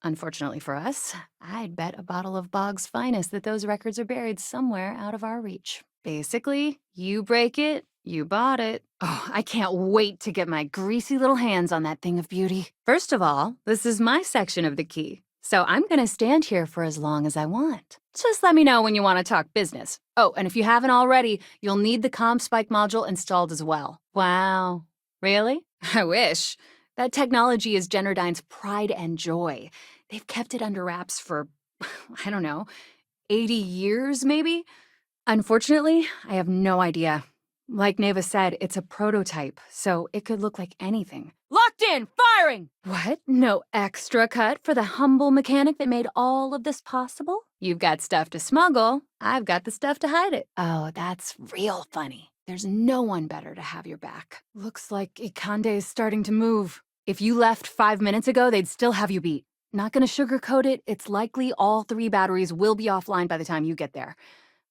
Unfortunately for us, I'd bet a bottle of Bog's finest that those records are buried somewhere out of our reach. Basically, you break it, you bought it. Oh, I can't wait to get my greasy little hands on that thing of beauty. First of all, this is my section of the key, so I'm gonna stand here for as long as I want. Just let me know when you want to talk business. Oh, and if you haven't already, you'll need the comm spike module installed as well. Wow. Really? I wish. That technology is Generdyne's pride and joy. They've kept it under wraps for, I don't know, 80 years maybe? Unfortunately, I have no idea. Like Neva said, it's a prototype, so it could look like anything. Locked in! Firing! What? No extra cut for the humble mechanic that made all of this possible? You've got stuff to smuggle. I've got the stuff to hide it. Oh, that's real funny. There's no one better to have your back. Looks like Ikande is starting to move. If you left 5 minutes ago, they'd still have you beat. Not gonna sugarcoat it, it's likely all 3 batteries will be offline by the time you get there.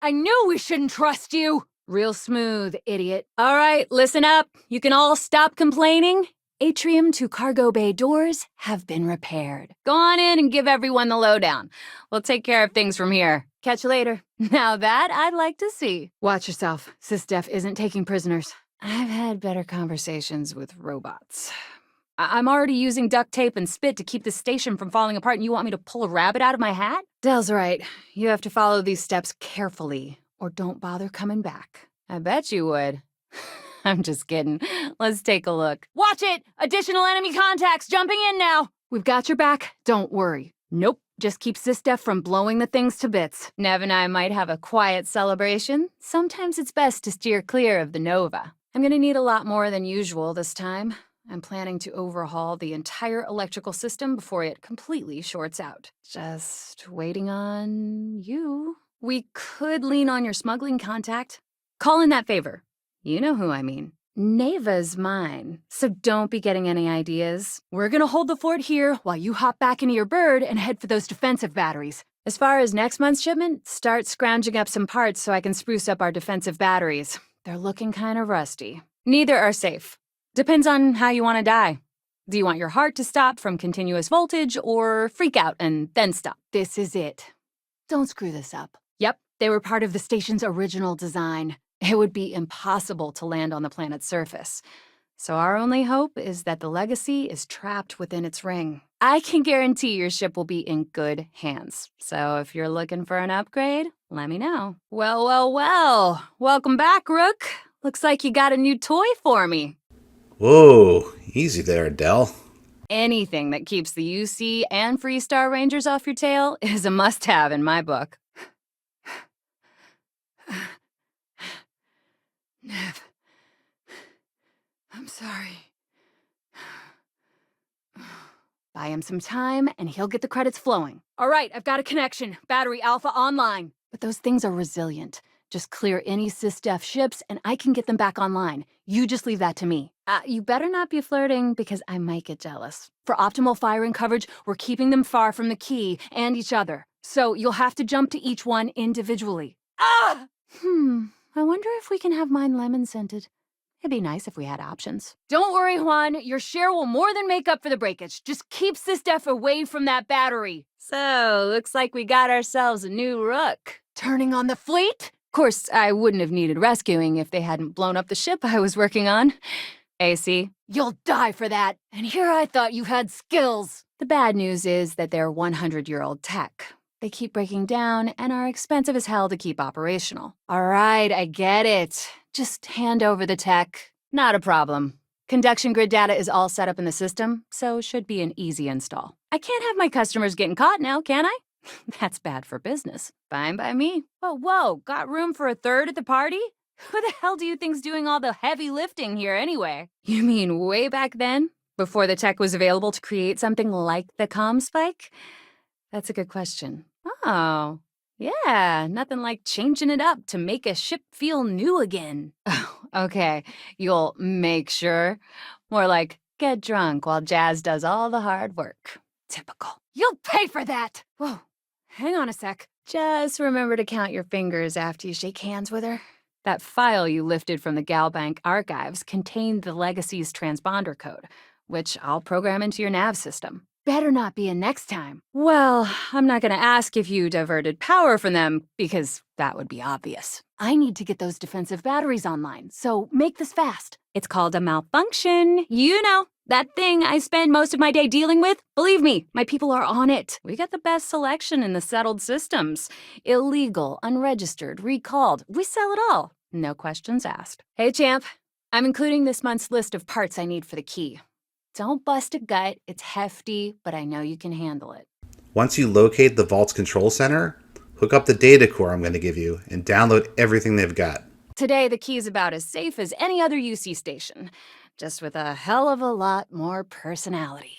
I knew we shouldn't trust you! Real smooth, idiot. All right, listen up. You can all stop complaining. Atrium to cargo bay doors have been repaired. Go on in and give everyone the lowdown. We'll take care of things from here. Catch you later. Now that I'd like to see. Watch yourself. SysDef isn't taking prisoners. I've had better conversations with robots. I'm already using duct tape and spit to keep the station from falling apart, and you want me to pull a rabbit out of my hat? Dell's right. You have to follow these steps carefully, or don't bother coming back. I bet you would. I'm just kidding. Let's take a look. Watch it! Additional enemy contacts jumping in now! We've got your back. Don't worry. Nope. Just keep SysDef from blowing the things to bits. Nev and I might have a quiet celebration. Sometimes it's best to steer clear of the Nova. I'm gonna need a lot more than usual this time. I'm planning to overhaul the entire electrical system before it completely shorts out. Just waiting on you. We could lean on your smuggling contact. Call in that favor. You know who I mean. Neva's mine, so don't be getting any ideas. We're gonna hold the fort here while you hop back into your bird and head for those defensive batteries. As far as next month's shipment, start scrounging up some parts so I can spruce up our defensive batteries. They're looking kind of rusty. Neither are safe. Depends on how you want to die. Do you want your heart to stop from continuous voltage or freak out and then stop? This is it. Don't screw this up. Yep, they were part of the station's original design. It would be impossible to land on the planet's surface. So our only hope is that the legacy is trapped within its ring. I can guarantee your ship will be in good hands. So if you're looking for an upgrade, let me know. Well, well, well. Welcome back, Rook. Looks like you got a new toy for me. Whoa, easy there, Dell. Anything that keeps the UC and Freestar Rangers off your tail is a must-have in my book. Nev, I'm sorry. Buy him some time, and he'll get the credits flowing. All right, I've got a connection. Battery Alpha online. But those things are resilient. Just clear any SysDef ships, and I can get them back online. You just leave that to me. You better not be flirting, because I might get jealous. For optimal firing coverage, we're keeping them far from the key and each other. So you'll have to jump to each one individually. Ah! I wonder if we can have mine lemon-scented. It'd be nice if we had options. Don't worry, Juan. Your share will more than make up for the breakage. Just keep SysDef away from that battery. So, looks like we got ourselves a new Rook. Turning on the fleet? Of course, I wouldn't have needed rescuing if they hadn't blown up the ship I was working on. AC, you'll die for that. And here I thought you had skills. The bad news is that they're 100-year-old tech. They keep breaking down and are expensive as hell to keep operational. All right, I get it. Just hand over the tech. Not a problem. Conduction grid data is all set up in the system, so should be an easy install. I can't have my customers getting caught now, can I? That's bad for business. Fine by me. Whoa, got room for a third at the party? Who the hell do you think's doing all the heavy lifting here anyway? You mean way back then? Before the tech was available to create something like the comm spike? That's a good question. Oh, yeah, nothing like changing it up to make a ship feel new again. Oh, okay, you'll make sure. More like get drunk while Jazz does all the hard work. Typical. You'll pay for that! Whoa, hang on a sec. Just remember to count your fingers after you shake hands with her. That file you lifted from the Galbank archives contained the Legacy's transponder code, which I'll program into your nav system. better not be a next time. Well, I'm not gonna ask if you diverted power from them, because that would be obvious. I need to get those defensive batteries online, so make this fast. It's called a malfunction. You know, that thing I spend most of my day dealing with. Believe me, my people are on it. We got the best selection in the settled systems. Illegal, unregistered, recalled. We sell it all. No questions asked. Hey, champ. I'm including this month's list of parts I need for the key. Don't bust a gut. It's hefty, but I know you can handle it. Once you locate the vault's control center, hook up the data core I'm going to give you and download everything they've got. Today, the key's about as safe as any other UC station, just with a hell of a lot more personality.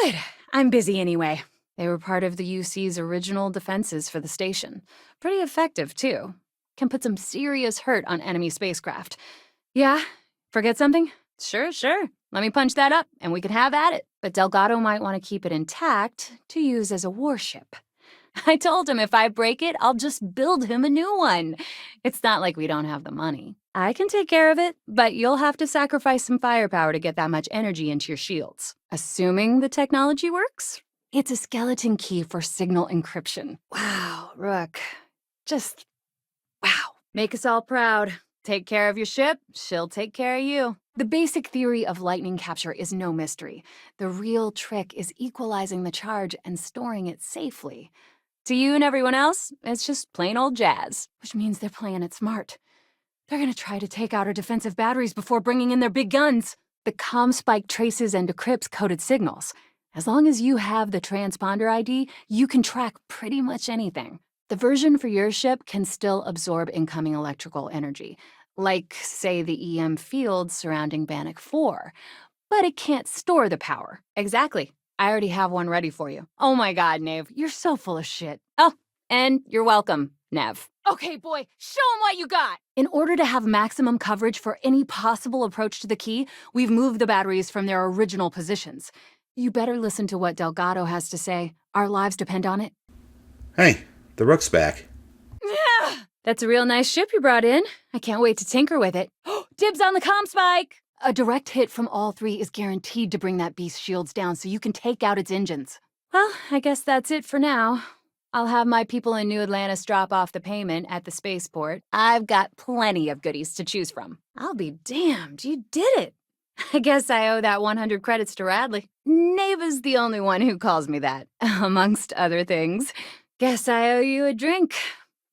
Good. I'm busy anyway. They were part of the UC's original defenses for the station. Pretty effective, too. Can put some serious hurt on enemy spacecraft. Yeah? Forget something? Sure. Let me punch that up, and we can have at it. But Delgado might want to keep it intact to use as a warship. I told him if I break it, I'll just build him a new one. It's not like we don't have the money. I can take care of it, but you'll have to sacrifice some firepower to get that much energy into your shields. Assuming the technology works? It's a skeleton key for signal encryption. Wow, Rook. Just wow. Make us all proud. Take care of your ship, she'll take care of you. The basic theory of lightning capture is no mystery. The real trick is equalizing the charge and storing it safely. To you and everyone else, it's just plain old jazz, which means they're playing it smart. They're gonna try to take out our defensive batteries before bringing in their big guns. The comm spike traces and decrypts coded signals. As long as you have the transponder ID, you can track pretty much anything. The version for your ship can still absorb incoming electrical energy, like, say, the EM field surrounding Bannock 4, but it can't store the power. Exactly. I already have one ready for you. Oh my god, Nave, you're so full of shit. Oh, and you're welcome, Nev. Okay, boy, show 'em what you got! In order to have maximum coverage for any possible approach to the key, we've moved the batteries from their original positions. You better listen to what Delgado has to say. Our lives depend on it. Hey, the Rook's back. Yeah! That's a real nice ship you brought in. I can't wait to tinker with it. Dibs on the comm spike! A direct hit from all three is guaranteed to bring that beast's shields down so you can take out its engines. Well, I guess that's it for now. I'll have my people in New Atlantis drop off the payment at the spaceport. I've got plenty of goodies to choose from. I'll be damned, you did it. I guess I owe that 100 credits to Radley. Neva's the only one who calls me that, amongst other things. Guess I owe you a drink.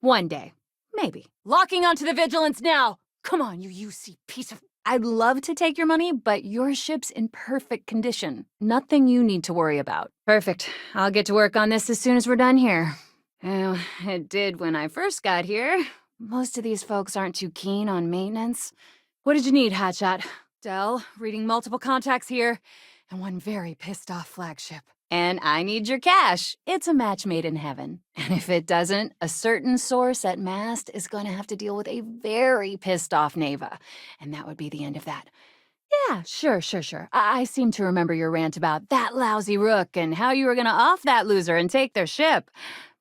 One day. Maybe. Locking onto the Vigilance now! Come on, you UC piece of... I'd love to take your money, but your ship's in perfect condition. Nothing you need to worry about. Perfect. I'll get to work on this as soon as we're done here. Well, it did when I first got here. Most of these folks aren't too keen on maintenance. What did you need, Hotshot? Del, reading multiple contacts here, and one very pissed-off flagship. And I need your cash. It's a match made in heaven. And if it doesn't, a certain source at Mast is going to have to deal with a very pissed-off Neva. And that would be the end of that. Yeah, sure. I seem to remember your rant about that lousy Rook and how you were going to off that loser and take their ship.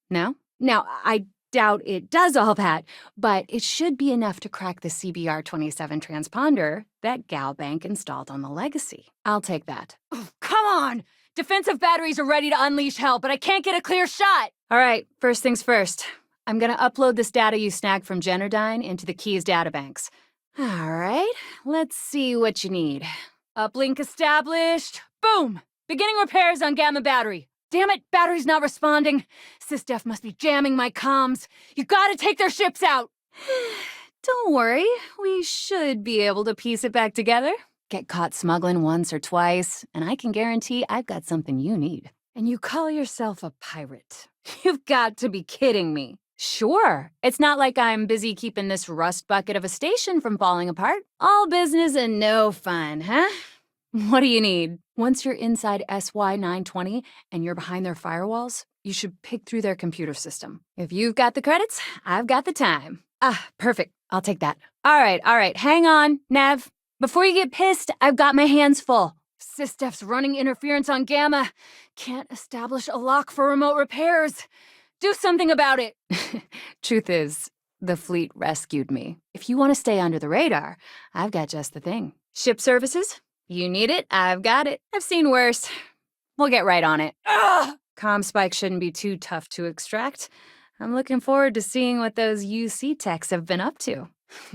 No? Now, I doubt it does all that, but it should be enough to crack the CBR-27 transponder that Galbank installed on the Legacy. I'll take that. Oh, come on! Defensive batteries are ready to unleash hell, but I can't get a clear shot! All right, first things first. I'm gonna upload this data you snagged from Generdyne into the Key's databanks. All right, let's see what you need. Uplink established. Boom! Beginning repairs on Gamma battery. Damn it, battery's not responding. SysDef must be jamming my comms. You gotta take their ships out! Don't worry, we should be able to piece it back together. Get caught smuggling once or twice, and I can guarantee I've got something you need. And you call yourself a pirate? You've got to be kidding me. Sure, it's not like I'm busy keeping this rust bucket of a station from falling apart. All business and no fun, huh? What do you need? Once you're inside SY-920 and you're behind their firewalls, you should pick through their computer system. If you've got the credits, I've got the time. Ah, perfect. I'll take that. All right. Hang on, Nev. Before you get pissed, I've got my hands full. SysDef's running interference on Gamma. Can't establish a lock for remote repairs. Do something about it. Truth is, the fleet rescued me. If you want to stay under the radar, I've got just the thing. Ship services? You need it, I've got it. I've seen worse. We'll get right on it. Ugh! Comm spike shouldn't be too tough to extract. I'm looking forward to seeing what those UC techs have been up to.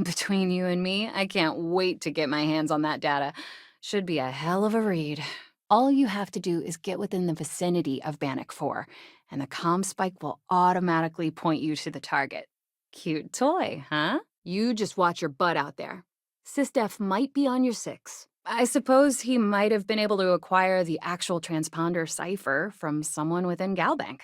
Between you and me, I can't wait to get my hands on that data. Should be a hell of a read. All you have to do is get within the vicinity of Bannock 4, and the comm spike will automatically point you to the target. Cute toy, huh? You just watch your butt out there. SysDef might be on your 6. I suppose he might have been able to acquire the actual transponder cipher from someone within Galbank.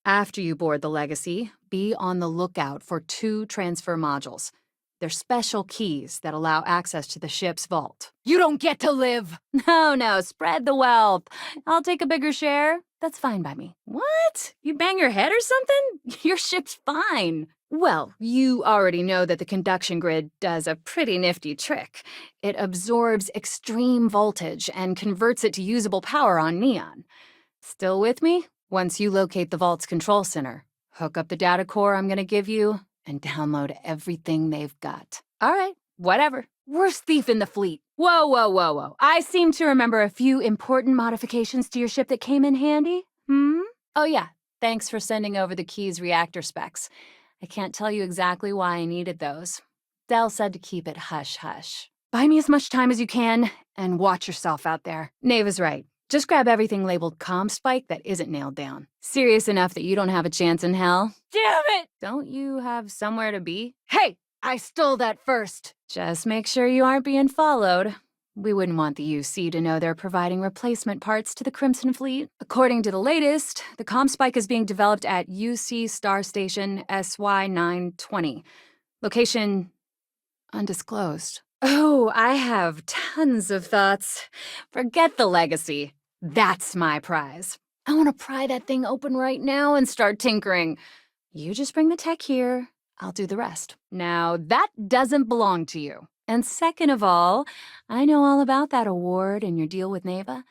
After you board the Legacy, be on the lookout for 2 transfer modules. They're special keys that allow access to the ship's vault. You don't get to live! No, spread the wealth. I'll take a bigger share. That's fine by me. What? You bang your head or something? Your ship's fine. Well, you already know that the conduction grid does a pretty nifty trick. It absorbs extreme voltage and converts it to usable power on neon. Still with me? Once you locate the vault's control center, hook up the data core I'm gonna give you, and download everything they've got. All right, whatever. Worst thief in the fleet. Whoa. I seem to remember a few important modifications to your ship that came in handy. Oh yeah, thanks for sending over the key's reactor specs. I can't tell you exactly why I needed those. Dell said to keep it hush-hush. Buy me as much time as you can, and watch yourself out there. Neva's right. Just grab everything labeled comm spike that isn't nailed down. Serious enough that you don't have a chance in hell? Damn it! Don't you have somewhere to be? Hey! I stole that first! Just make sure you aren't being followed. We wouldn't want the UC to know they're providing replacement parts to the Crimson Fleet. According to the latest, the comm spike is being developed at UC Star Station SY920. Location undisclosed. Oh, I have tons of thoughts. Forget the Legacy. That's my prize. I want to pry that thing open right now and start tinkering. You just bring the tech here. I'll do the rest. Now, that doesn't belong to you. And second of all, I know all about that award and your deal with Neva.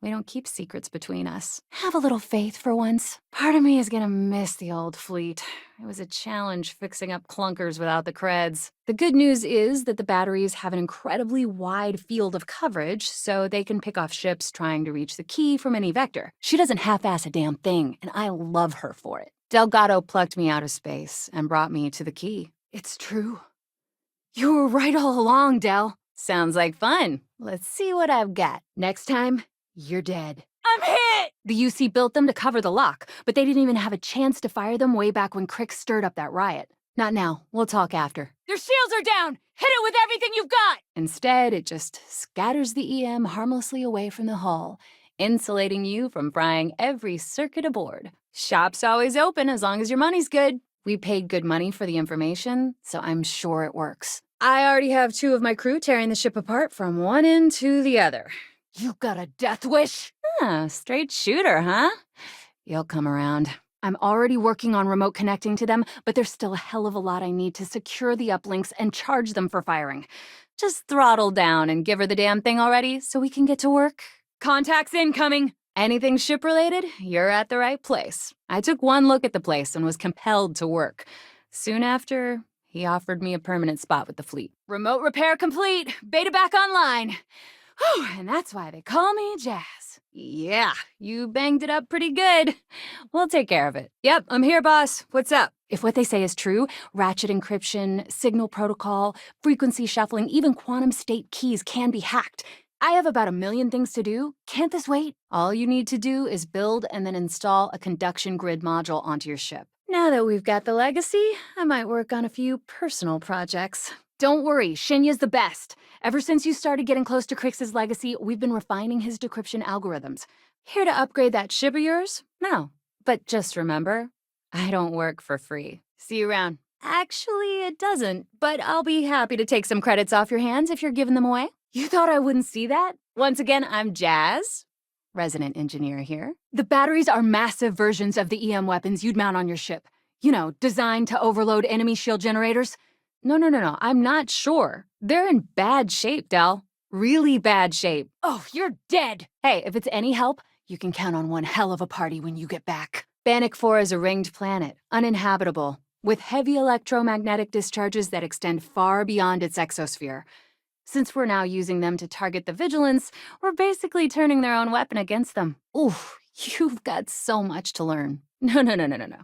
We don't keep secrets between us. Have a little faith for once. Part of me is gonna miss the old fleet. It was a challenge fixing up clunkers without the creds. The good news is that the batteries have an incredibly wide field of coverage, so they can pick off ships trying to reach the key from any vector. She doesn't half-ass a damn thing, and I love her for it. Delgado plucked me out of space and brought me to the key. It's true. You were right all along, Del. Sounds like fun. Let's see what I've got. Next time, you're dead. I'm hit! The UC built them to cover the lock, but they didn't even have a chance to fire them way back when Crick stirred up that riot. Not now. We'll talk after. Their shields are down! Hit it with everything you've got! Instead, it just scatters the EM harmlessly away from the hull, insulating you from frying every circuit aboard. Shop's always open as long as your money's good. We paid good money for the information, so I'm sure it works. I already have 2 of my crew tearing the ship apart from one end to the other. You got a death wish? Straight shooter, huh? You'll come around. I'm already working on remote connecting to them, but there's still a hell of a lot I need to secure the uplinks and charge them for firing. Just throttle down and give her the damn thing already so we can get to work. Contacts incoming! Anything ship-related, you're at the right place. I took one look at the place and was compelled to work. Soon after, he offered me a permanent spot with the fleet. Remote repair complete, beta back online. Whew, and that's why they call me Jazz. Yeah, you banged it up pretty good. We'll take care of it. Yep, I'm here, boss. What's up? If what they say is true, ratchet encryption, signal protocol, frequency shuffling, even quantum state keys can be hacked. I have about 1 million things to do. Can't this wait? All you need to do is build and then install a conduction grid module onto your ship. Now that we've got the Legacy, I might work on a few personal projects. Don't worry, Shinya's the best. Ever since you started getting close to Crix's Legacy, we've been refining his decryption algorithms. Here to upgrade that ship of yours? No. But just remember, I don't work for free. See you around. Actually, it doesn't, but I'll be happy to take some credits off your hands if you're giving them away. You thought I wouldn't see that? Once again, I'm Jazz, resident engineer here. The batteries are massive versions of the EM weapons you'd mount on your ship. You know, designed to overload enemy shield generators. No, I'm not sure. They're in bad shape, Del. Really bad shape. Oh, you're dead! Hey, if it's any help, you can count on one hell of a party when you get back. Bannock 4 is a ringed planet, uninhabitable, with heavy electromagnetic discharges that extend far beyond its exosphere. Since we're now using them to target the vigilance, we're basically turning their own weapon against them. Ooh, you've got so much to learn. No, no, no, no, no, no.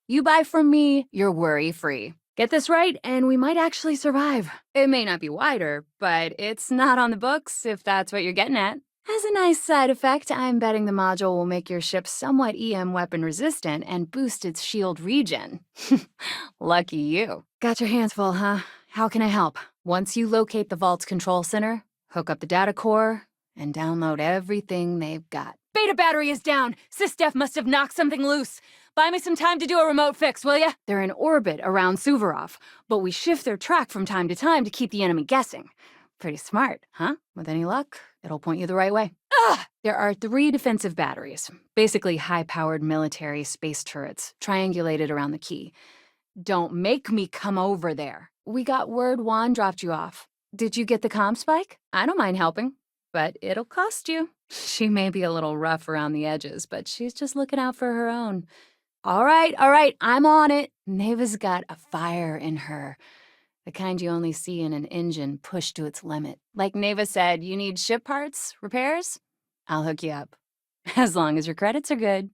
You buy from me, you're worry-free. Get this right, and we might actually survive. It may not be wider, but it's not on the books, if that's what you're getting at. As a nice side effect, I'm betting the module will make your ship somewhat EM weapon resistant and boost its shield regen. Lucky you. Got your hands full, huh? How can I help? Once you locate the Vault's control center, hook up the data core, and download everything they've got. Beta battery is down! SysDef must have knocked something loose. Buy me some time to do a remote fix, will ya? They're in orbit around Suvorov, but we shift their track from time to time to keep the enemy guessing. Pretty smart, huh? With any luck, it'll point you the right way. There are 3 defensive batteries, basically high-powered military space turrets, triangulated around the key. Don't make me come over there. We got word Juan dropped you off. Did you get the comm spike? I don't mind helping, but it'll cost you. She may be a little rough around the edges, but she's just looking out for her own. All right, I'm on it. Neva's got a fire in her. The kind you only see in an engine pushed to its limit. Like Neva said, you need ship parts, repairs? I'll hook you up. As long as your credits are good.